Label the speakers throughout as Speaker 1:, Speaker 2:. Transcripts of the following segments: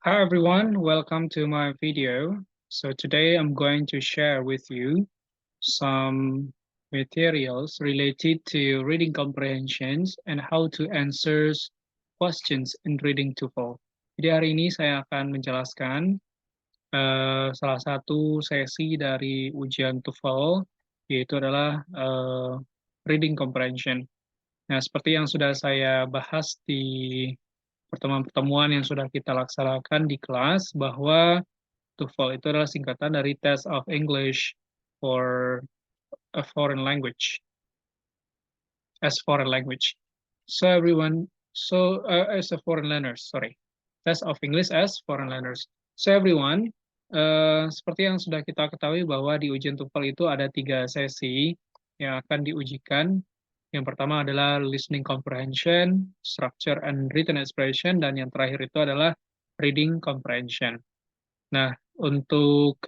Speaker 1: Hi everyone, welcome to my video. So today I'm going to share with you some materials related to reading comprehensions and how to answer questions in reading TOEFL. Jadi hari ini saya akan menjelaskan salah satu sesi dari ujian TOEFL, yaitu adalah reading comprehension. Nah, seperti yang sudah saya bahas di pertemuan-pertemuan yang sudah kita laksanakan di kelas, bahwa TOEFL itu adalah singkatan dari Test of English for a Foreign Language, as foreign language. So everyone, as a foreign learners, sorry, Test of English as foreign learners. So everyone, seperti yang sudah kita ketahui bahwa di ujian TOEFL itu ada 3 sesi yang akan diujikan. Yang pertama adalah listening comprehension, structure and written expression, dan yang terakhir itu adalah reading comprehension. Nah, untuk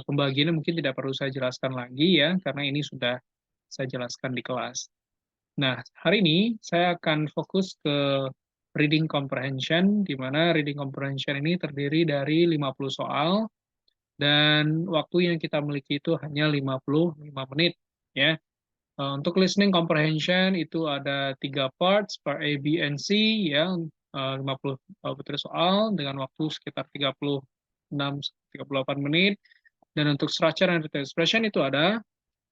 Speaker 1: pembagiannya mungkin tidak perlu saya jelaskan lagi ya, karena ini sudah saya jelaskan di kelas. Nah, hari ini saya akan fokus ke reading comprehension, di mana reading comprehension ini terdiri dari 50 soal, dan waktu yang kita miliki itu hanya 55 menit. Ya. Untuk listening comprehension itu ada 3 parts per A, B, and C, ya, 50 butir soal dengan waktu sekitar 36-38 menit. Dan untuk structure and written expression itu ada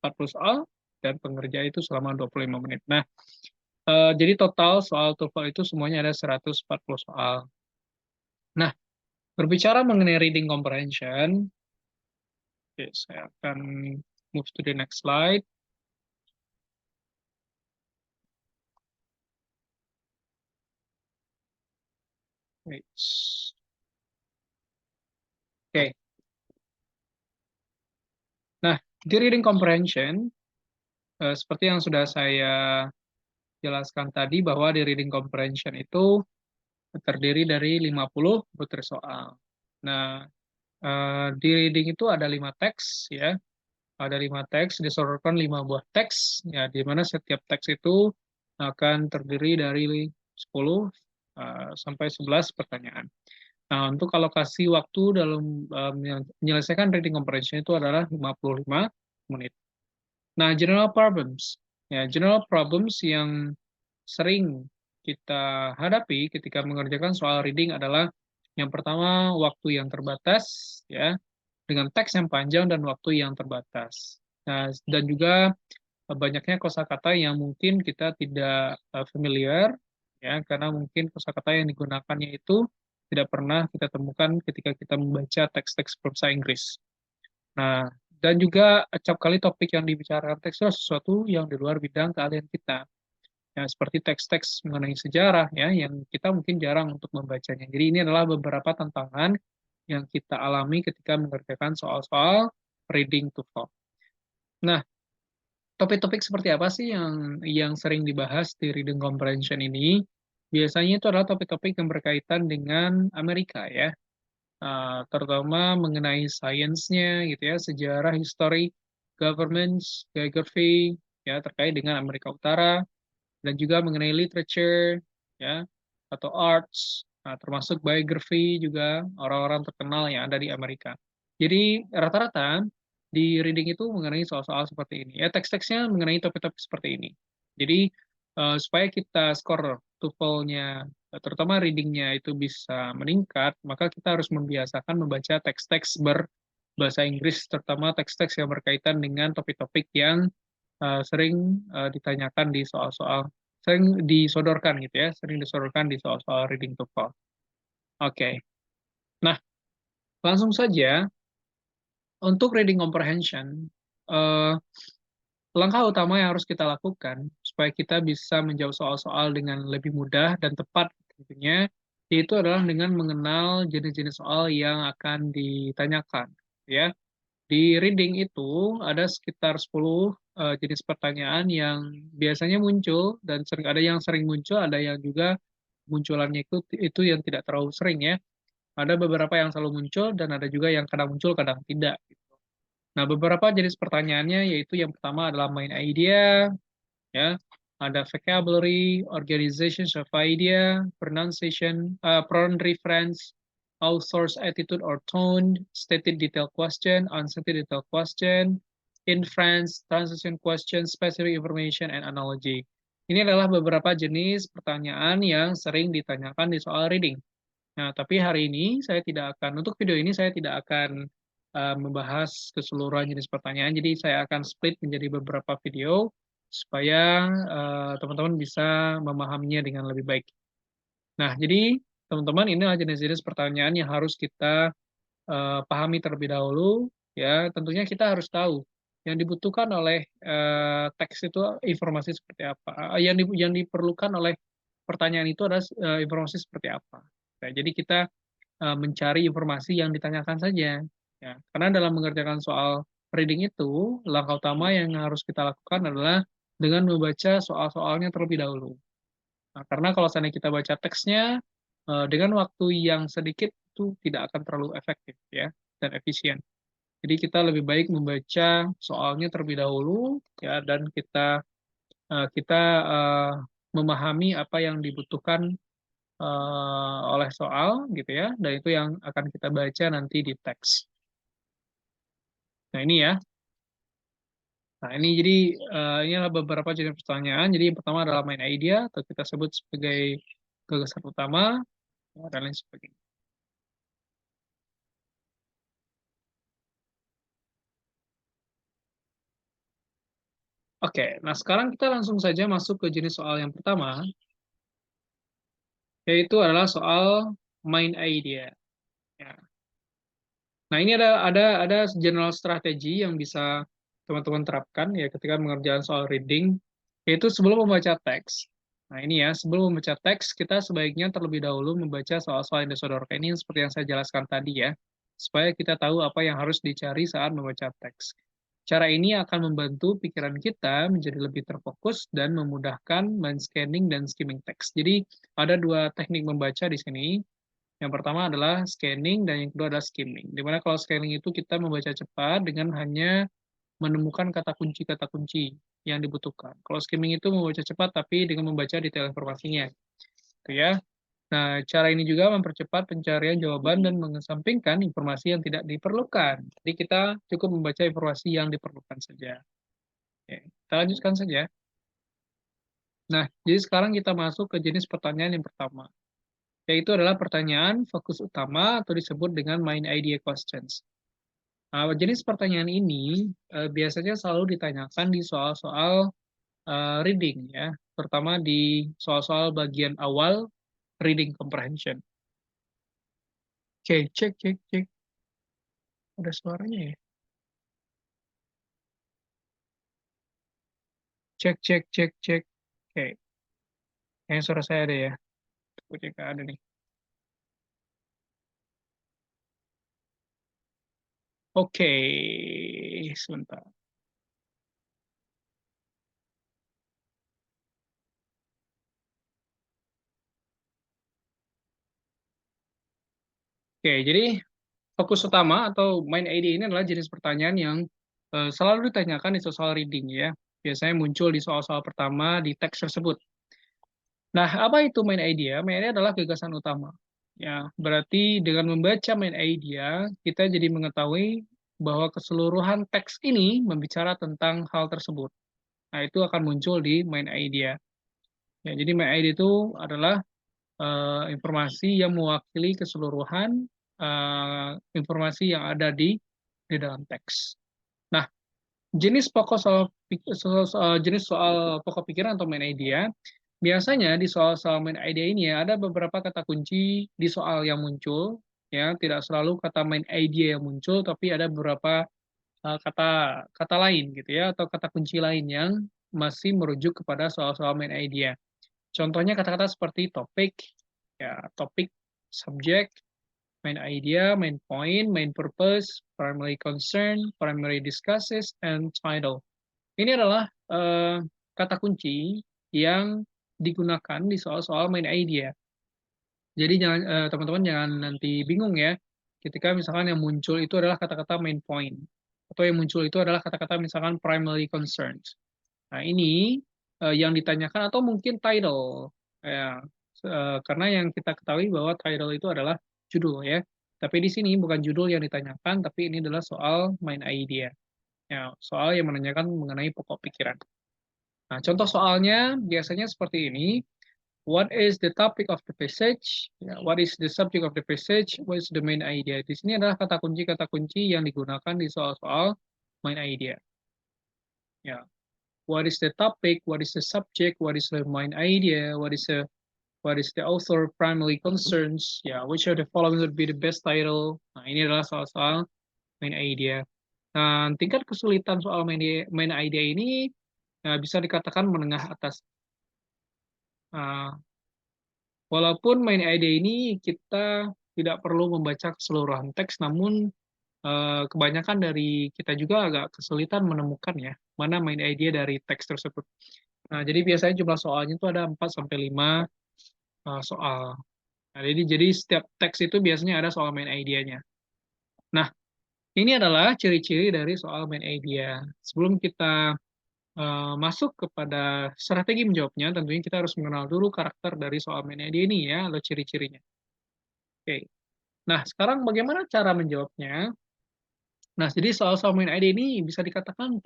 Speaker 1: 40 soal, dan pengerja itu selama 25 menit. Nah, jadi total soal TOEFL itu semuanya ada 140 soal. Nah, berbicara mengenai reading comprehension, oke, saya akan move to the next slide. Oke. Nah, di reading comprehension, seperti yang sudah saya jelaskan tadi, bahwa di reading comprehension itu terdiri dari 50 butir soal. Nah, di reading itu ada 5 teks, ya. Ada 5 teks, disodorkan 5 buah teks, ya, di mana setiap teks itu akan terdiri dari 10 sampai 11 pertanyaan. Nah, untuk alokasi waktu dalam menyelesaikan reading comprehension itu adalah 55 menit. Nah, general problems. Ya, general problems yang sering kita hadapi ketika mengerjakan soal reading adalah yang pertama, waktu yang terbatas, ya, dengan teks yang panjang dan waktu yang terbatas. Nah, dan juga banyaknya kosakata yang mungkin kita tidak familiar, ya, karena mungkin kosakata yang digunakannya itu tidak pernah kita temukan ketika kita membaca teks-teks berbahasa Inggris. Nah, dan juga acap kali topik yang dibicarakan teks itu sesuatu yang di luar bidang keahlian kita. Ya, seperti teks-teks mengenai sejarah, ya, yang kita mungkin jarang untuk membacanya. Jadi ini adalah beberapa tantangan yang kita alami ketika mengerjakan soal-soal reading TOEFL. Nah, topik-topik seperti apa sih yang sering dibahas di reading comprehension ini? Biasanya itu adalah topik-topik yang berkaitan dengan Amerika, ya. Terutama mengenai sainsnya gitu ya, sejarah, history, governments, geography, ya, terkait dengan Amerika Utara, dan juga mengenai literature, ya, atau arts, termasuk biografi juga orang-orang terkenal yang ada di Amerika. Jadi rata-rata di reading itu mengenai soal-soal seperti ini. Ya, teks-teksnya mengenai topik-topik seperti ini. Jadi supaya kita skor TOEFL-nya, terutama reading-nya itu bisa meningkat, maka kita harus membiasakan membaca teks-teks berbahasa Inggris, terutama teks-teks yang berkaitan dengan topik-topik yang sering ditanyakan di soal-soal, sering disodorkan gitu ya, sering disodorkan di soal-soal reading TOEFL. Oke. Nah, langsung saja untuk reading comprehension, eh, langkah utama yang harus kita lakukan supaya kita bisa menjawab soal-soal dengan lebih mudah dan tepat tentunya, yaitu adalah dengan mengenal jenis-jenis soal yang akan ditanyakan, ya. Di reading itu ada sekitar 10 jenis pertanyaan yang biasanya muncul, dan ada yang sering muncul, ada yang juga munculannya itu yang tidak terlalu sering, ya. Ada beberapa yang selalu muncul dan ada juga yang kadang muncul kadang tidak. Nah, beberapa jenis pertanyaannya yaitu yang pertama adalah main idea, ya. Ada vocabulary, organization of idea, pronunciation, pronoun reference, author's attitude or tone, stated detailed question, unstated detailed question, inference, transition question, specific information, and analogy. Ini adalah beberapa jenis pertanyaan yang sering ditanyakan di soal reading. Nah, tapi hari ini saya tidak akan, untuk video ini saya tidak akan membahas keseluruhan jenis pertanyaan, jadi saya akan split menjadi beberapa video supaya teman-teman bisa memahaminya dengan lebih baik. Nah, jadi teman-teman ini adalah jenis-jenis pertanyaan yang harus kita pahami terlebih dahulu. Ya, tentunya kita harus tahu yang dibutuhkan oleh teks itu informasi seperti apa. Yang diperlukan oleh pertanyaan itu adalah informasi seperti apa. Nah, jadi kita mencari informasi yang ditanyakan saja. Ya, karena dalam mengerjakan soal reading itu, langkah utama yang harus kita lakukan adalah dengan membaca soal-soalnya terlebih dahulu. Nah, karena kalau seandainya kita baca teksnya dengan waktu yang sedikit itu tidak akan terlalu efektif ya dan efisien. Jadi kita lebih baik membaca soalnya terlebih dahulu ya dan kita memahami apa yang dibutuhkan oleh soal gitu ya dan itu yang akan kita baca nanti di teks. Nah, ini ya. Nah, ini jadi ini adalah beberapa jenis pertanyaan. Jadi yang pertama adalah main idea atau kita sebut sebagai gagasan utama dan lain sebagainya. Oke, nah sekarang kita langsung saja masuk ke jenis soal yang pertama, yaitu adalah soal main idea. Ya. Nah, ini ada general strategi yang bisa teman-teman terapkan ya ketika mengerjakan soal reading, yaitu sebelum membaca teks. Nah, ini ya, sebelum membaca teks, kita sebaiknya terlebih dahulu membaca soal-soal yang disodorkan ini seperti yang saya jelaskan tadi ya, supaya kita tahu apa yang harus dicari saat membaca teks. Cara ini akan membantu pikiran kita menjadi lebih terfokus dan memudahkan men-scanning dan skimming teks. Jadi, ada dua teknik membaca di sini. Yang pertama adalah scanning dan yang kedua adalah skimming. Dimana kalau scanning itu kita membaca cepat dengan hanya menemukan kata kunci yang dibutuhkan. Kalau skimming itu membaca cepat tapi dengan membaca detail informasinya. Gitu ya. Nah, cara ini juga mempercepat pencarian jawaban dan mengesampingkan informasi yang tidak diperlukan. Jadi kita cukup membaca informasi yang diperlukan saja. Oke, kita lanjutkan saja. Nah, jadi sekarang kita masuk ke jenis pertanyaan yang pertama, yaitu adalah pertanyaan fokus utama atau disebut dengan main idea questions. Nah, jenis pertanyaan ini biasanya selalu ditanyakan di soal-soal reading ya, terutama di soal-soal bagian awal reading comprehension. Oke, cek, cek, cek. Ada suaranya ya? Cek, cek, cek, cek. Oke, kayaknya suara saya ada ya. Aku cek ada nih. Oke, sebentar. Oke, jadi fokus utama atau main ID ini adalah jenis pertanyaan yang selalu ditanyakan di soal reading ya. Biasanya muncul di soal-soal pertama di teks tersebut. Nah, apa itu main idea? Main idea adalah gagasan utama. Ya, berarti dengan membaca main idea, kita jadi mengetahui bahwa keseluruhan teks ini membicara tentang hal tersebut. Nah, itu akan muncul di main idea. Ya, jadi main idea itu adalah informasi yang mewakili keseluruhan informasi yang ada di dalam teks. Nah, jenis soal pokok pikiran atau main idea, biasanya di soal-soal main idea ini ya, ada beberapa kata kunci di soal yang muncul, ya tidak selalu kata main idea yang muncul, tapi ada beberapa kata kata lain gitu ya, atau kata kunci lain yang masih merujuk kepada soal-soal main idea. Contohnya kata-kata seperti topik, ya topik, subject, main idea, main point, main purpose, primary concern, primary discusses, and title. Ini adalah kata kunci yang digunakan di soal-soal main idea. Jadi jangan teman-teman jangan nanti bingung ya, ketika misalkan yang muncul itu adalah kata-kata main point, atau yang muncul itu adalah kata-kata misalkan primary concerns. Nah ini yang ditanyakan atau mungkin title, ya, karena yang kita ketahui bahwa title itu adalah judul ya. Tapi di sini bukan judul yang ditanyakan, tapi ini adalah soal main idea. Ya, soal yang menanyakan mengenai pokok pikiran. Nah, contoh soalnya biasanya seperti ini. What is the topic of the passage? Ya, what is the subject of the passage? What is the main idea? Di sini adalah kata kunci yang digunakan di soal-soal main idea. Ya, what is the topic? What is the subject? What is the main idea? What is the author primary concerns? Ya, which of the following would be the best title? Nah, ini adalah soal-soal main idea. Nah, tingkat kesulitan soal main idea ini bisa dikatakan menengah atas. Nah, walaupun main idea ini kita tidak perlu membaca keseluruhan teks, namun kebanyakan dari kita juga agak kesulitan menemukan ya, mana main idea dari teks tersebut. Nah, jadi biasanya jumlah soalnya itu ada 4 sampai 5 soal. Nah, jadi setiap teks itu biasanya ada soal main idea-nya. Nah, ini adalah ciri-ciri dari soal main idea. Sebelum kita masuk kepada strategi menjawabnya, tentunya kita harus mengenal dulu karakter dari soal main idea ini ya, atau ciri-cirinya. Oke. Nah, sekarang bagaimana cara menjawabnya? Nah, jadi soal-soal main ID ini bisa dikatakan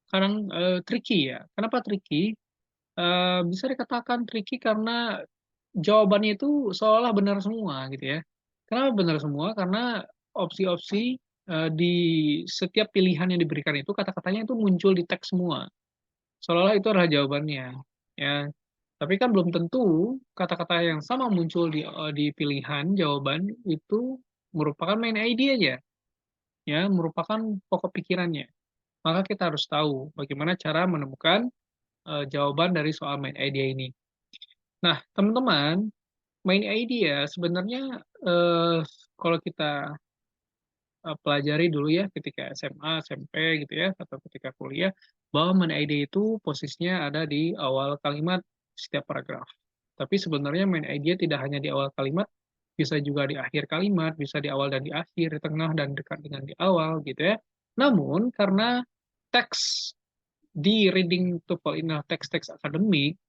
Speaker 1: kadang tricky ya. Kenapa tricky? Bisa dikatakan tricky karena jawabannya itu seolah benar semua gitu ya. Kenapa benar semua? Karena opsi-opsi di setiap pilihan yang diberikan itu kata-katanya itu muncul di teks semua. Seolah-olah itu adalah jawabannya. Ya, tapi kan belum tentu kata-kata yang sama muncul di pilihan jawaban itu merupakan main idea aja, ya, merupakan pokok pikirannya. Maka kita harus tahu bagaimana cara menemukan jawaban dari soal main idea ini. Nah, teman-teman, main idea sebenarnya kalau kita pelajari dulu ya ketika SMA, SMP gitu ya, atau ketika kuliah, bahwa main idea itu posisinya ada di awal kalimat setiap paragraf. Tapi sebenarnya main idea tidak hanya di awal kalimat, bisa juga di akhir kalimat, bisa di awal dan di akhir, di tengah dan dekat dengan di awal gitu ya. Namun karena teks di reading TOEFL ini teks-teks akademik,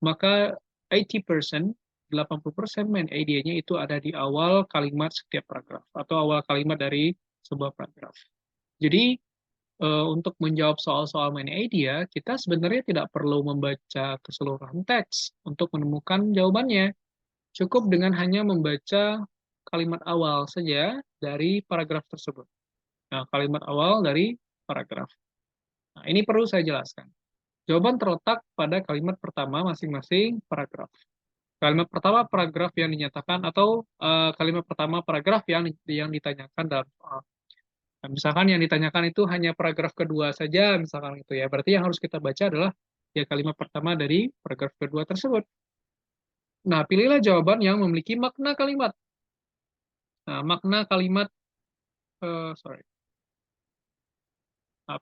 Speaker 1: maka 80%, 80% main idea-nya itu ada di awal kalimat setiap paragraf atau awal kalimat dari sebuah paragraf. Jadi untuk menjawab soal-soal main idea, kita sebenarnya tidak perlu membaca keseluruhan teks untuk menemukan jawabannya. Cukup dengan hanya membaca kalimat awal saja dari paragraf tersebut. Nah, kalimat awal dari paragraf. Nah, ini perlu saya jelaskan. Jawaban terletak pada kalimat pertama masing-masing paragraf. Kalimat pertama paragraf yang dinyatakan atau kalimat pertama paragraf yang ditanyakan dalam soal. Nah, misalkan yang ditanyakan itu hanya paragraf kedua saja, misalkan itu ya. Berarti yang harus kita baca adalah ya kalimat pertama dari paragraf kedua tersebut. Nah, pilihlah jawaban yang memiliki makna kalimat. Nah, makna kalimat sorry. Nah,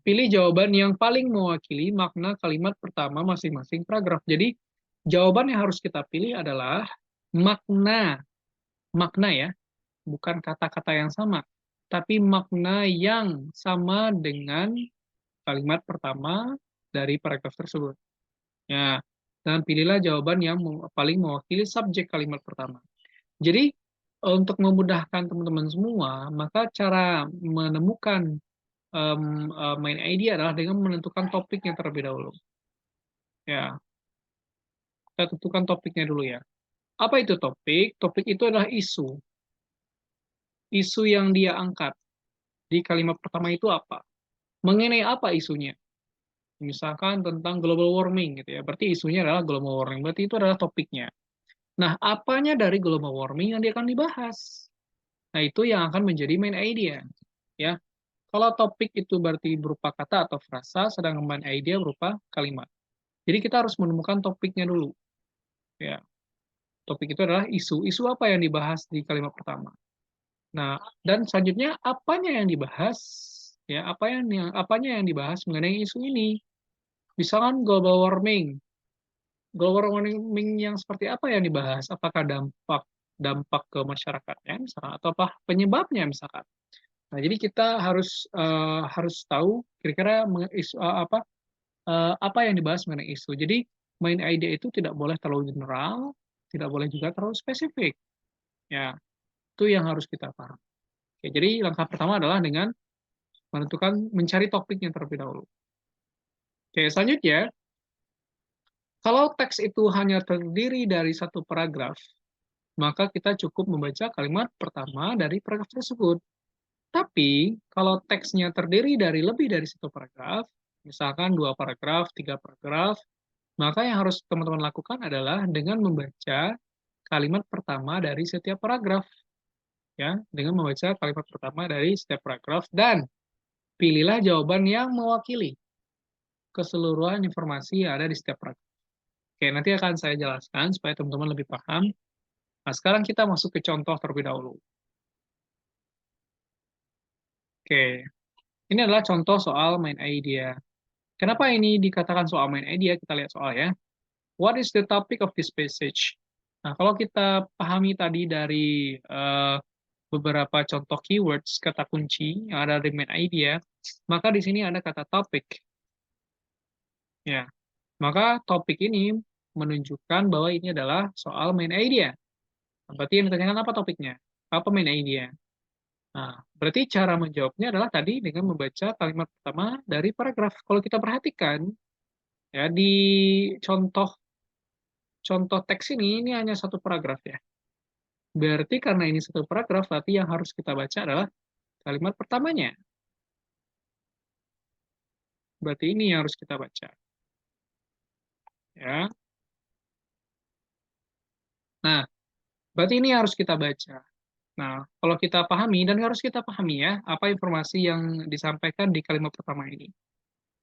Speaker 1: pilih jawaban yang paling mewakili makna kalimat pertama masing-masing paragraf. Jadi, jawaban yang harus kita pilih adalah makna, makna ya, bukan kata-kata yang sama, tapi makna yang sama dengan kalimat pertama dari paragraf tersebut. Ya, dan pilihlah jawaban yang paling mewakili subjek kalimat pertama. Jadi, untuk memudahkan teman-teman semua, maka cara menemukan main idea adalah dengan menentukan topiknya terlebih dahulu. Ya, kita tentukan topiknya dulu ya. Apa itu topik? Topik itu adalah isu. Isu yang dia angkat di kalimat pertama itu apa? Mengenai apa isunya? Misalkan tentang global warming gitu ya. Berarti isunya adalah global warming. Berarti itu adalah topiknya. Nah, apanya dari global warming yang dia akan dibahas? Nah, itu yang akan menjadi main idea. Ya, kalau topik itu berarti berupa kata atau frasa, sedangkan main idea berupa kalimat. Jadi kita harus menemukan topiknya dulu. Ya, topik itu adalah isu. Isu apa yang dibahas di kalimat pertama? Nah, dan selanjutnya apanya yang dibahas? Ya, apanya yang dibahas mengenai isu ini? Misalkan global warming. Global warming yang seperti apa yang dibahas? Apakah dampak dampak ke masyarakatnya misalkan atau apa penyebabnya misalkan. Nah, jadi kita harus tahu kira-kira apa yang dibahas mengenai isu. Jadi main idea itu tidak boleh terlalu general, tidak boleh juga terlalu spesifik. Ya. Itu yang harus kita paham. Oke, jadi langkah pertama adalah dengan mencari topiknya terlebih dahulu. Oke, selanjutnya, kalau teks itu hanya terdiri dari satu paragraf, maka kita cukup membaca kalimat pertama dari paragraf tersebut. Tapi, kalau teksnya terdiri dari lebih dari satu paragraf, misalkan 2 paragraf, 3 paragraf, maka yang harus teman-teman lakukan adalah dengan membaca kalimat pertama dari setiap paragraf. Ya, dengan membaca kalimat pertama dari setiap paragraf, dan pilihlah jawaban yang mewakili keseluruhan informasi yang ada di setiap paragraf. Oke, nanti akan saya jelaskan supaya teman-teman lebih paham. Nah, sekarang kita masuk ke contoh terlebih dahulu. Oke, ini adalah contoh soal main idea. Kenapa ini dikatakan soal main idea? Kita lihat soal ya. What is the topic of this passage? Nah, kalau kita pahami tadi dari beberapa contoh keywords, kata kunci yang ada di main idea, maka di sini ada kata topik. Ya, maka topik ini menunjukkan bahwa ini adalah soal main idea. Berarti yang ditanyakan apa topiknya? Apa main idea? Nah, berarti cara menjawabnya adalah tadi dengan membaca kalimat pertama dari paragraf. Kalau kita perhatikan, ya di contoh contoh teks ini hanya satu paragraf ya. Berarti karena ini satu paragraf, berarti yang harus kita baca adalah kalimat pertamanya. Berarti ini yang harus kita baca. Ya. Nah, berarti ini harus kita baca. Nah, kalau kita pahami, dan harus kita pahami ya, apa informasi yang disampaikan di kalimat pertama ini.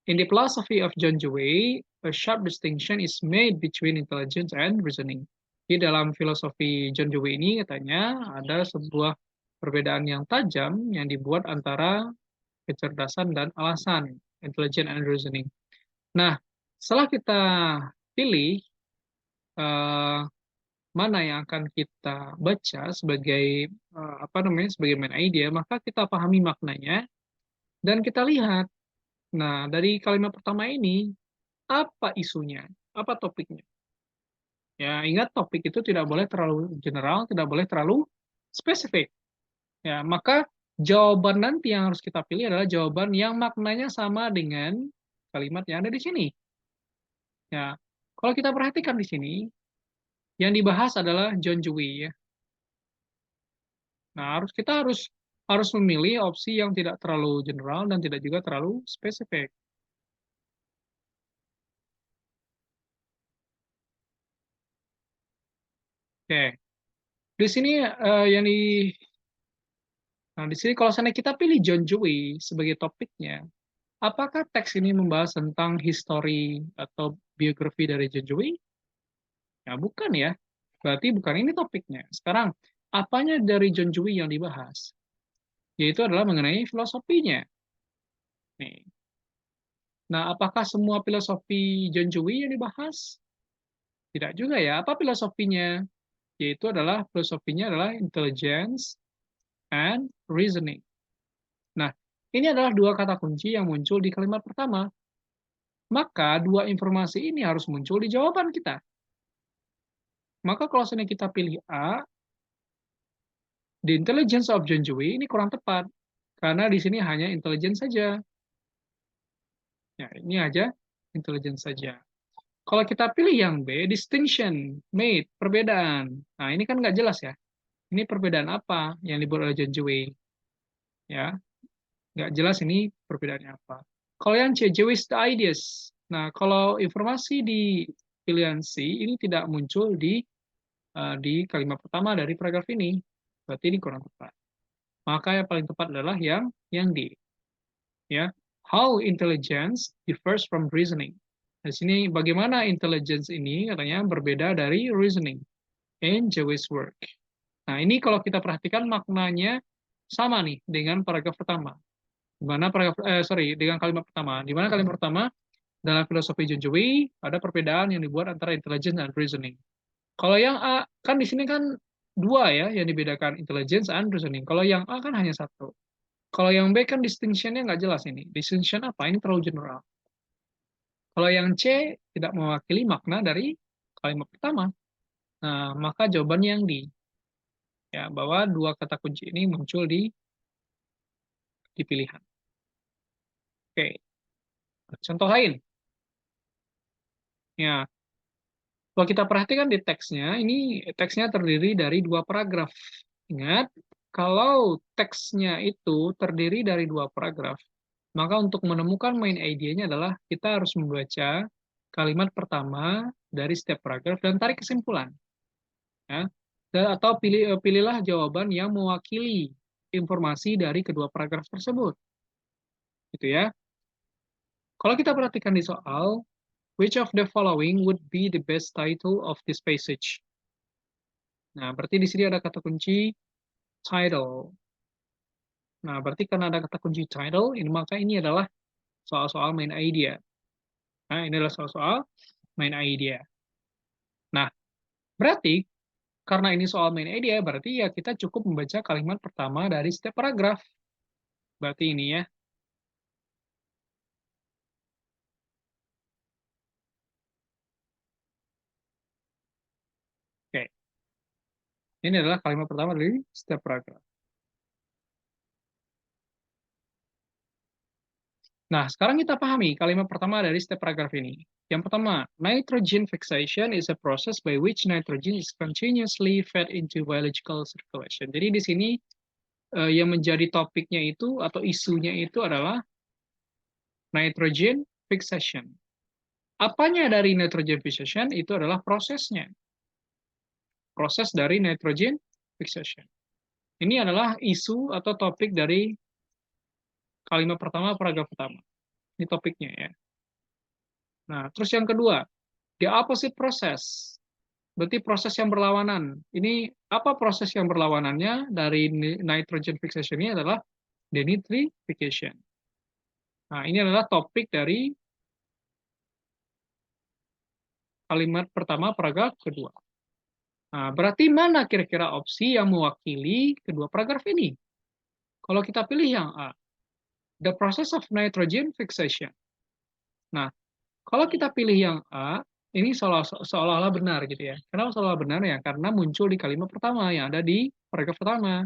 Speaker 1: In the philosophy of John Dewey, a sharp distinction is made between intelligence and reasoning. Di dalam filosofi John Dewey ini katanya ada sebuah perbedaan yang tajam yang dibuat antara kecerdasan dan alasan, intelligence and reasoning. Nah, setelah kita pilih eh, mana yang akan kita baca sebagai apa namanya sebagai main idea, maka kita pahami maknanya dan kita lihat. Nah, dari kalimat pertama ini apa isunya, apa topiknya. Ya, ingat topik itu tidak boleh terlalu general, tidak boleh terlalu spesifik. Ya, maka jawaban nanti yang harus kita pilih adalah jawaban yang maknanya sama dengan kalimat yang ada di sini. Ya, kalau kita perhatikan di sini, yang dibahas adalah John Dewey ya. Nah, kita harus memilih opsi yang tidak terlalu general dan tidak juga terlalu spesifik. Oke. Di sini yang di Nah, di sini kalau seandainya kita pilih John Dewey sebagai topiknya, apakah teks ini membahas tentang history atau biografi dari John Dewey? Ya, bukan ya. Berarti bukan ini topiknya. Sekarang, apanya dari John Dewey yang dibahas? Yaitu adalah mengenai filosofinya. Nih. Nah, apakah semua filosofi John Dewey yang dibahas? Tidak juga ya. Apa filosofinya? Yaitu adalah filosofinya adalah intelligence and reasoning. Nah, ini adalah dua kata kunci yang muncul di kalimat pertama. Maka dua informasi ini harus muncul di jawaban kita. Maka kalau seandainya kita pilih A, the intelligence of John Dewey ini kurang tepat. Karena di sini hanya intelligence saja. Ya, ini aja intelligence saja. Kalau kita pilih yang B, distinction, made, perbedaan. Nah, ini kan nggak jelas ya. Ini perbedaan apa yang dibuat oleh John Dewey? Ya, nggak jelas ini perbedaannya apa. Kalau yang C, Jewish ideas. Nah, kalau informasi di pilihan C ini tidak muncul di kalimat pertama dari paragraf ini. Berarti ini kurang tepat. Maka yang paling tepat adalah yang D. Ya, how intelligence differs from reasoning. Di sini bagaimana intelligence ini katanya berbeda dari reasoning in Jewish work. Nah, ini kalau kita perhatikan maknanya sama nih dengan paragraf pertama. Di mana dengan kalimat pertama. Di mana kalimat pertama dalam filosofi John Dewey ada perbedaan yang dibuat antara intelligence dan reasoning. Kalau yang A, kan di sini kan dua ya yang dibedakan, intelligence and reasoning. Kalau yang A kan hanya satu. Kalau yang B kan distinction-nya nggak jelas ini. Distinction apa? Ini terlalu general. Kalau yang C tidak mewakili makna dari kalimat pertama. Nah, maka jawabannya yang D. ya, bahwa dua kata kunci ini muncul di pilihan. Oke, contoh lain. Ya, kalau kita perhatikan di teksnya, ini teksnya terdiri dari dua paragraf. Ingat, kalau teksnya itu terdiri dari dua paragraf, maka untuk menemukan main idea-nya adalah kita harus membaca kalimat pertama dari setiap paragraf dan tarik kesimpulan. Ya. Atau pilihlah jawaban yang mewakili informasi dari kedua paragraf tersebut. Gitu ya. Kalau kita perhatikan di soal, which of the following would be the best title of this passage? Nah, berarti di sini ada kata kunci title. Nah, berarti karena ada kata kunci title, maka ini adalah soal-soal main idea. Nah, ini adalah soal-soal main idea. Nah, berarti karena ini soal main idea, berarti ya kita cukup membaca kalimat pertama dari setiap paragraf. Berarti ini ya. Oke. Ini adalah kalimat pertama dari setiap paragraf. Nah, sekarang kita pahami kalimat pertama dari setiap paragraf ini. Yang pertama, nitrogen fixation is a process by which nitrogen is continuously fed into biological circulation. Jadi di sini yang menjadi topiknya itu atau isunya itu adalah nitrogen fixation. Apanya dari nitrogen fixation? Itu adalah prosesnya. Proses dari nitrogen fixation. Ini adalah isu atau topik dari kalimat pertama, paragraf pertama. Ini topiknya ya. Nah, terus yang kedua, the opposite process. Berarti proses yang berlawanan. Ini apa proses yang berlawanannya dari nitrogen fixation ini adalah denitrification. Nah, ini adalah topik dari kalimat pertama, paragraf kedua. Nah, berarti mana kira-kira opsi yang mewakili kedua paragraf ini? Kalau kita pilih yang A, the process of nitrogen fixation. Nah, kalau kita pilih yang A, ini seolah-olah benar gitu ya. Kenapa seolah benar ya? Karena muncul di kalimat pertama yang ada di paragraf pertama.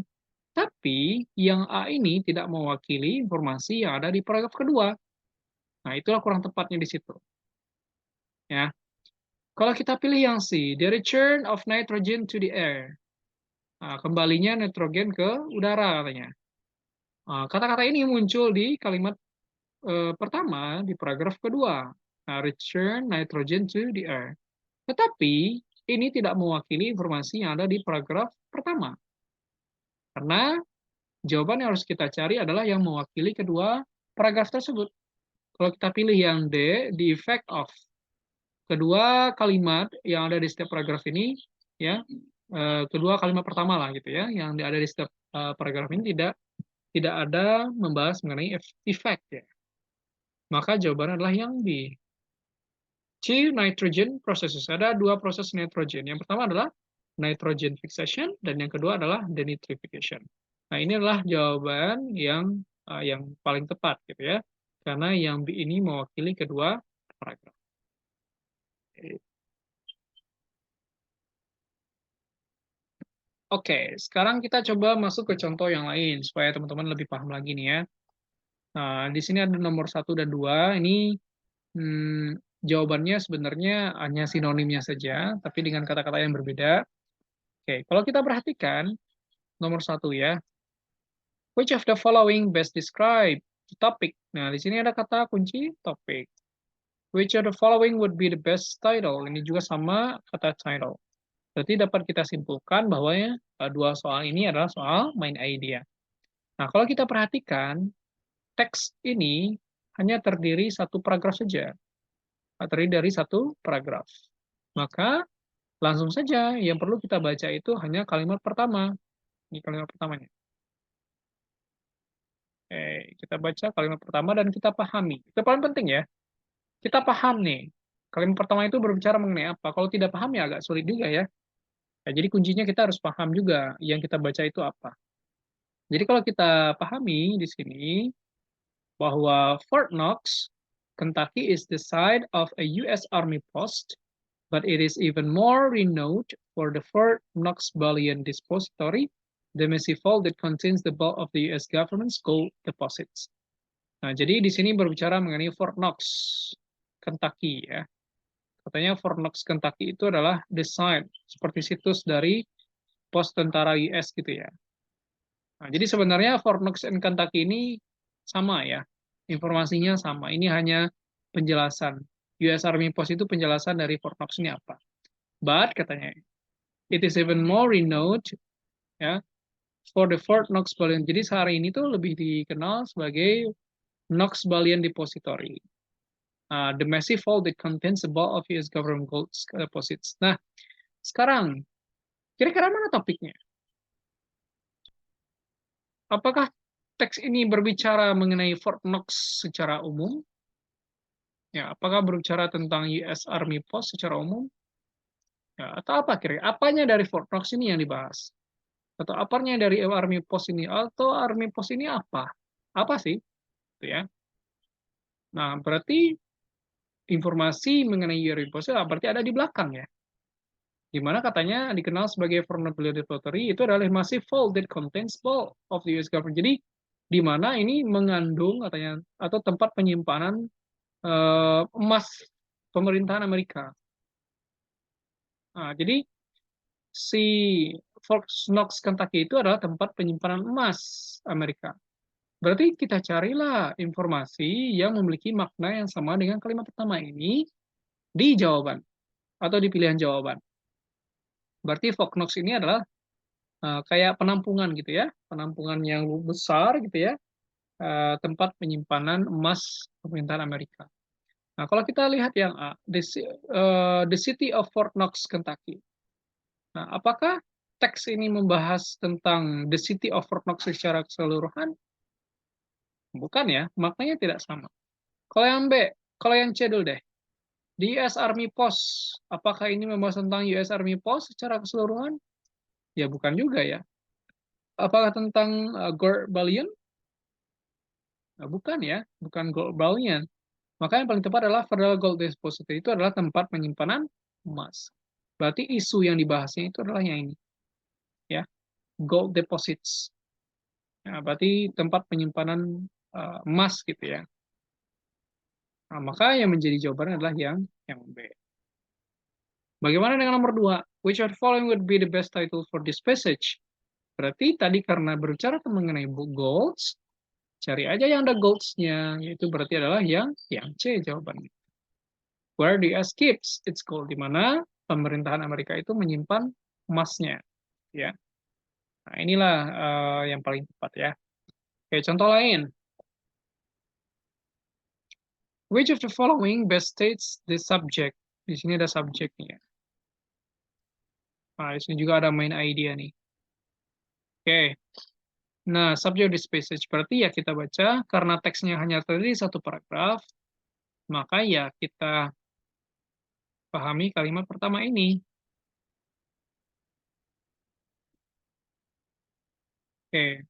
Speaker 1: Tapi yang A ini tidak mewakili informasi yang ada di paragraf kedua. Nah, itulah kurang tepatnya di situ. Ya. Kalau kita pilih yang C, the return of nitrogen to the air. Nah, kembalinya nitrogen ke udara katanya. Nah, kata-kata ini muncul di kalimat pertama di paragraf kedua. Nah, return nitrogen to the air. Tetapi ini tidak mewakili informasi yang ada di paragraf pertama. Karena jawaban yang harus kita cari adalah yang mewakili kedua paragraf tersebut. Kalau kita pilih yang D, the effect of. Kedua kalimat yang ada di setiap paragraf ini, ya, kedua kalimat pertama lah gitu ya, yang ada di setiap paragraf ini tidak ada membahas mengenai effect ya. Maka jawabannya adalah yang B. C, nitrogen processes. Ada dua proses nitrogen. Yang pertama adalah nitrogen fixation dan yang kedua adalah denitrification. Nah, ini adalah jawaban yang paling tepat gitu ya. Karena yang B ini mewakili kedua paragraf. Oke, sekarang kita coba masuk ke contoh yang lain supaya teman-teman lebih paham lagi nih ya. Nah, di sini ada nomor 1 dan 2. Ini jawabannya sebenarnya hanya sinonimnya saja, tapi dengan kata-kata yang berbeda. Oke, kalau kita perhatikan nomor 1 ya. Which of the following best describe the topic? Nah, di sini ada kata kunci topik. Which of the following would be the best title? Ini juga sama kata title. Berarti dapat kita simpulkan bahwa ya, dua soal ini adalah soal main idea. Nah, kalau kita perhatikan, teks ini hanya terdiri satu paragraf saja. Terdiri dari satu paragraf. Maka, langsung saja yang perlu kita baca itu hanya kalimat pertama. Ini kalimat pertamanya. Oke, kita baca kalimat pertama dan kita pahami. Itu paling penting ya. Kita paham nih. Kalimat pertama itu berbicara mengenai apa. Kalau tidak paham ya agak sulit juga ya. Nah, jadi kuncinya kita harus paham juga yang kita baca itu apa. Jadi kalau kita pahami di sini, bahwa Fort Knox, Kentucky is the site of a U.S. Army post, but it is even more renowned for the Fort Knox Bullion Depository the massive vault that contains the bulk of the US government's gold deposits. Nah, jadi di sini berbicara mengenai Fort Knox, Kentucky ya. Katanya Fort Knox, Kentucky itu adalah the site, seperti situs dari pos tentara US gitu ya. Nah, jadi sebenarnya Fort Knox and Kentucky ini sama ya, informasinya sama. Ini hanya penjelasan. US Army Post itu penjelasan dari Fort Knox ini apa. But katanya, it is even more renowned ya for the Fort Knox Bullion. Jadi sehari ini tuh lebih dikenal sebagai Knox Bullion Depository. The massive vault that contains the bulk of US government gold deposits. Nah, sekarang kira-kira mana topiknya? Apakah teks ini berbicara mengenai Fort Knox secara umum? Ya, apakah berbicara tentang US Army Post secara umum? Ya, atau apa kira-kira? Apanya dari Fort Knox ini yang dibahas? Atau apanya dari Army Post ini? Atau Army Post ini apa? Apa sih? Gitu ya. Nah, berarti informasi mengenai Army Post berarti ada di belakang ya. Di mana katanya dikenal sebagai Vulnerability Depository itu adalah massive vault that contains bulk of the US government. Jadi di mana ini mengandung katanya atau tempat penyimpanan emas pemerintahan Amerika. Nah, jadi si Fort Knox, Kentucky itu adalah tempat penyimpanan emas Amerika. Berarti kita carilah informasi yang memiliki makna yang sama dengan kalimat pertama ini di jawaban atau di pilihan jawaban. Berarti Fort Knox ini adalah kayak penampungan gitu ya, penampungan yang besar gitu ya, tempat penyimpanan emas pemerintahan Amerika. Nah, kalau kita lihat yang A, the city of Fort Knox, Kentucky. Nah, apakah teks ini membahas tentang the city of Fort Knox secara keseluruhan? Bukan ya, maknanya tidak sama. Kalau yang B, kalau yang C dulu deh. The US Army Post, apakah ini membahas tentang US Army Post secara keseluruhan? Ya bukan juga ya. Apakah tentang Gold Bullion? Nah, bukan ya, bukan Gold Bullion. Maka yang paling tepat adalah Federal Gold Depository itu adalah tempat penyimpanan emas. Berarti isu yang dibahasnya itu adalah yang ini, ya, gold deposits. Nah, berarti tempat penyimpanan emas gitu ya. Nah, maka yang menjadi jawaban adalah yang B. Bagaimana dengan nomor 2? Which of the following would be the best title for this passage? Berarti tadi karena berbicara mengenai golds, cari aja yang ada golds-nya, yaitu berarti adalah yang C jawabannya. Where the US keeps its gold, di mana pemerintahan Amerika itu menyimpan emasnya, ya. Nah, inilah yang paling tepat ya. Oke, contoh lain. Which of the following best states the subject? Di sini ada subjeknya. Nah, di sini juga ada main idea nih. Oke. Nah, subject this passage berarti ya kita baca karena teksnya hanya terdiri satu paragraf, maka ya kita pahami kalimat pertama ini. Oke.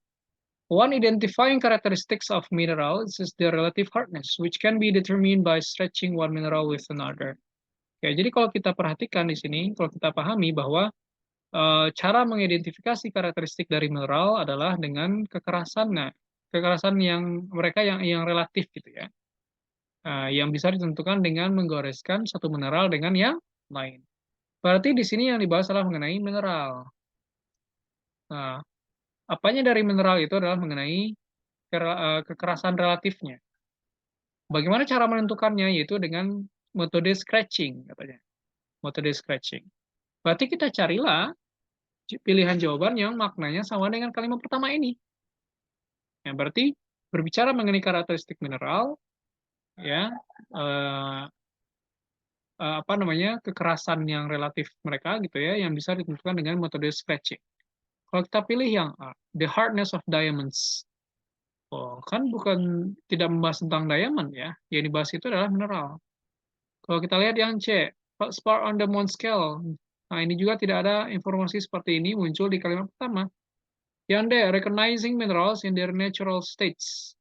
Speaker 1: One identifying characteristics of minerals is their relative hardness, which can be determined by stretching one mineral with another. Oke, jadi kalau kita perhatikan di sini, kalau kita pahami bahwa cara mengidentifikasi karakteristik dari mineral adalah dengan kekerasannya, kekerasan yang mereka yang relatif gitu ya, yang bisa ditentukan dengan menggoreskan satu mineral dengan yang lain. Berarti di sini yang dibahas adalah mengenai mineral. Nah, apanya dari mineral itu adalah mengenai kekerasan relatifnya. Bagaimana cara menentukannya? Yaitu dengan metode scratching katanya. Metode scratching. Berarti kita carilah pilihan jawaban yang maknanya sama dengan kalimat pertama ini. Ya, berarti berbicara mengenai karakteristik mineral, ya, apa namanya, kekerasan yang relatif mereka gitu ya, yang bisa ditentukan dengan metode scratching. Kalau kita pilih yang A, the hardness of diamonds. Oh, kan bukan tidak membahas tentang diamond ya, yang dibahas itu adalah mineral. Kalau kita lihat yang C, spar on the Mohs scale. Nah, ini juga tidak ada informasi seperti ini muncul di kalimat pertama. Yang D, recognizing minerals in their natural states.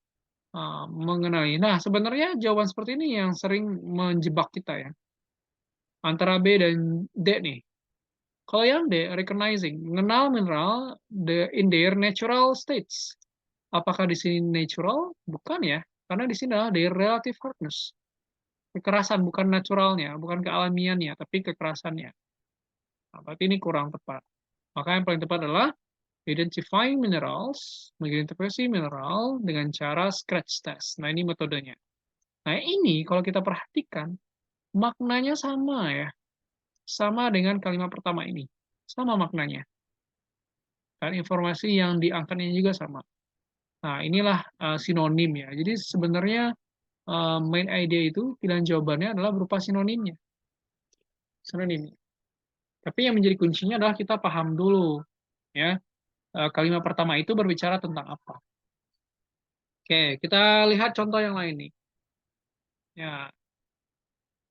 Speaker 1: Mengenai. Nah, sebenarnya jawaban seperti ini yang sering menjebak kita ya. Antara B dan D nih. Kalau yang D, recognizing, mengenal mineral in their natural states. Apakah di sini natural? Bukan ya, karena di sini adalah their relative hardness. Kekerasan, bukan naturalnya, bukan kealamiannya, tapi kekerasannya. Nah, berarti ini kurang tepat. Maka yang paling tepat adalah identifying minerals, mengidentifikasi mineral dengan cara scratch test. Nah, ini metodenya. Nah, ini kalau kita perhatikan, maknanya sama ya. Sama dengan kalimat pertama ini. Sama maknanya. Dan informasi yang diangkatnya juga sama. Nah, inilah sinonim ya. Jadi sebenarnya main idea itu, pilihan jawabannya adalah berupa sinonimnya. Sinonim. Tapi yang menjadi kuncinya adalah kita paham dulu. Ya, kalimat pertama itu berbicara tentang apa. Oke, kita lihat contoh yang lain nih. Ya,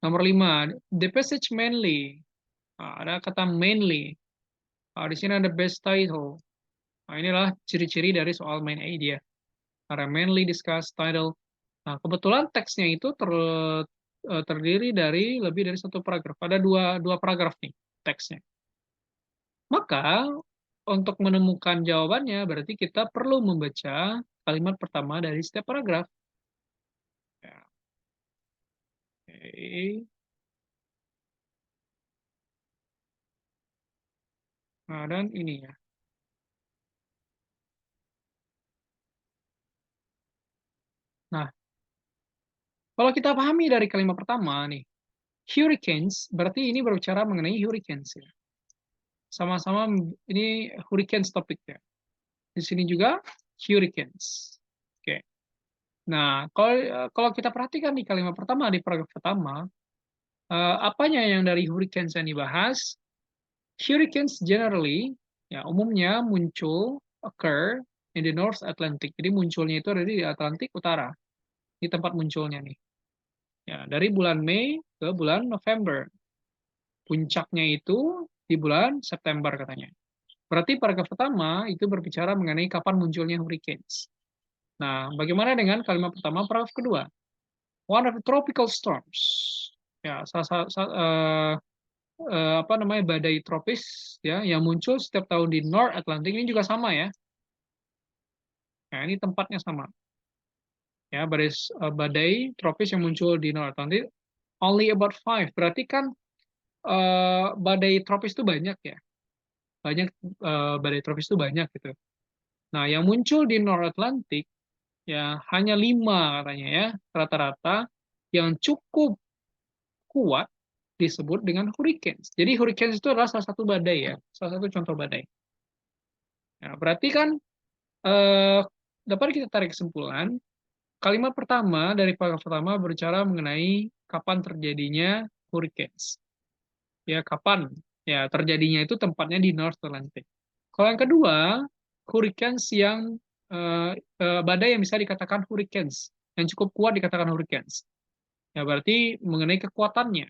Speaker 1: nomor 5, the passage mainly. Nah, ada kata mainly. Di sini ada best title. Nah, inilah ciri-ciri dari soal main idea. Ada mainly discuss title. Nah, kebetulan teksnya itu terdiri dari lebih dari satu paragraf. Ada dua paragraf nih teksnya. Maka, untuk menemukan jawabannya, berarti kita perlu membaca kalimat pertama dari setiap paragraf. Ya, oke. Nah, dan ini ya. Nah, kalau kita pahami dari kalimat pertama nih, hurricanes, berarti ini berbicara mengenai hurricanes ya. Sama-sama ini hurricanes topiknya. Di sini juga hurricanes. Oke. Nah, kalau kita perhatikan di kalimat pertama, di paragraf pertama, apanya yang dari hurricanes yang dibahas? Hurricanes generally, ya umumnya muncul, occur in the North Atlantic. Jadi munculnya itu ada di Atlantik Utara, di tempat munculnya nih. Ya, dari bulan Mei ke bulan November. Puncaknya itu di bulan September katanya. Berarti paragraf pertama itu berbicara mengenai kapan munculnya hurricanes. Nah, bagaimana dengan kalimat pertama, paragraf kedua? One of the tropical storms. Ya, apa namanya badai tropis ya yang muncul setiap tahun di North Atlantic ini juga sama ya. Nah, ini tempatnya sama. Ya, badai tropis yang muncul di North Atlantic only about five. Berarti kan badai tropis itu banyak ya. Banyak badai tropis itu banyak gitu. Nah, yang muncul di North Atlantic ya hanya 5 katanya ya, rata-rata yang cukup kuat disebut dengan hurricanes. Jadi hurricanes itu adalah salah satu badai ya, salah satu contoh badai. Nah, berarti kan eh, dapat kita tarik kesimpulan, kalimat pertama dari paragraf pertama berbicara mengenai kapan terjadinya hurricanes. Ya, kapan ya terjadinya itu tempatnya di North Atlantic. Kalau yang kedua, hurricanes yang badai yang bisa dikatakan hurricanes, yang cukup kuat dikatakan hurricanes. Ya, berarti mengenai kekuatannya.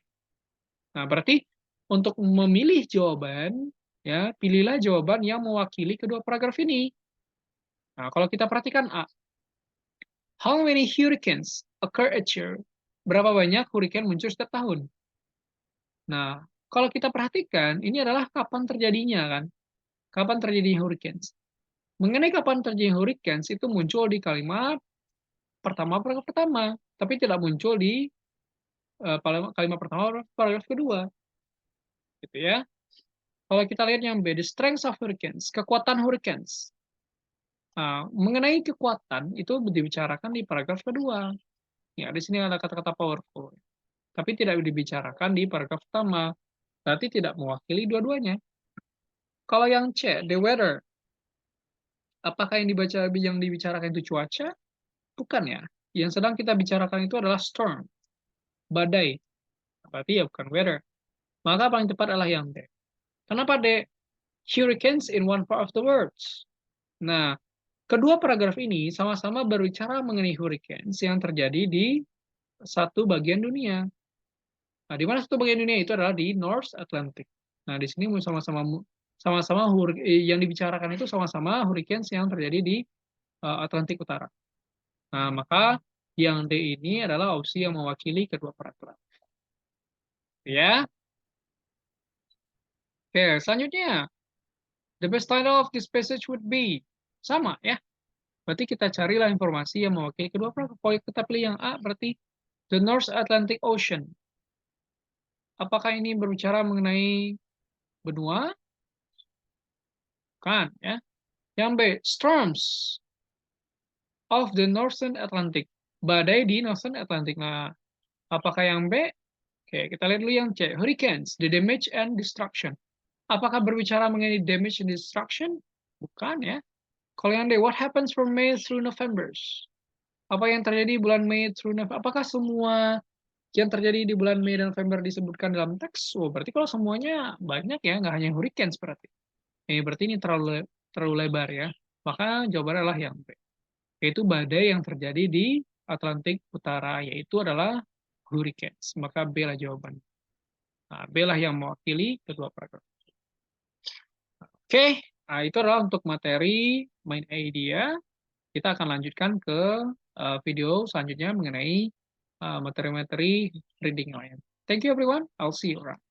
Speaker 1: Nah, berarti untuk memilih jawaban, ya, pilihlah jawaban yang mewakili kedua paragraf ini. Nah, kalau kita perhatikan A, how many hurricanes occur each year? Berapa banyak hurricane muncul setiap tahun? Nah, kalau kita perhatikan, ini adalah kapan terjadinya kan? Kapan terjadinya hurricanes? Mengenai kapan terjadinya hurricanes itu muncul di kalimat pertama, paragraf pertama, tapi tidak muncul di kalimat pertama, paragraf kedua, gitu ya. Kalau kita lihat yang B, the strength of hurricanes, kekuatan hurricanes. Nah, mengenai kekuatan itu dibicarakan di paragraf kedua. Ya, di sini ada kata-kata powerful. Tapi tidak dibicarakan di paragraf pertama. Berarti tidak mewakili dua-duanya. Kalau yang C, the weather, apakah yang dibicarakan itu cuaca? Bukan ya. Yang sedang kita bicarakan itu adalah storm, badai. Berarti ya bukan weather. Maka paling tepat adalah yang D. Kenapa D? Hurricanes in one part of the world. Nah, kedua paragraf ini sama-sama berbicara mengenai hurricanes yang terjadi di satu bagian dunia. Nah, di mana satu bagian dunia itu adalah di North Atlantic. Nah, di sini sama-sama yang dibicarakan itu sama-sama hurricanes yang terjadi di Atlantik Utara. Nah, maka yang D ini adalah opsi yang mewakili kedua paragraf. Ya. Oke, selanjutnya. The best title of this passage would be. Sama ya. Berarti kita carilah informasi yang mewakili kedua perahu. Kalau kita pilih yang A, berarti The North Atlantic Ocean. Apakah ini berbicara mengenai benua? Bukan ya. Yang B, Storms of the Northern Atlantic. Badai di Northern Atlantic. Nah, apakah yang B? Oke, kita lihat dulu yang C. Hurricanes, the damage and destruction. Apakah berbicara mengenai damage and destruction? Bukan ya. Kalau yang D, what happens from May through November? Apa yang terjadi bulan Mei through November? Apakah semua yang terjadi di bulan Mei dan November disebutkan dalam teks? Oh, berarti kalau semuanya banyak ya, nggak hanya hurricanes berarti. Berarti ini terlalu lebar ya. Maka jawabannya adalah yang B. Yaitu badai yang terjadi di Atlantik Utara, yaitu adalah hurricanes. Maka B lah jawabannya. Nah, B lah yang mewakili kedua paragraf. Oke, nah itu adalah untuk materi main idea. Kita akan lanjutkan ke video selanjutnya mengenai materi-materi reading lain. Thank you everyone. I'll see you around.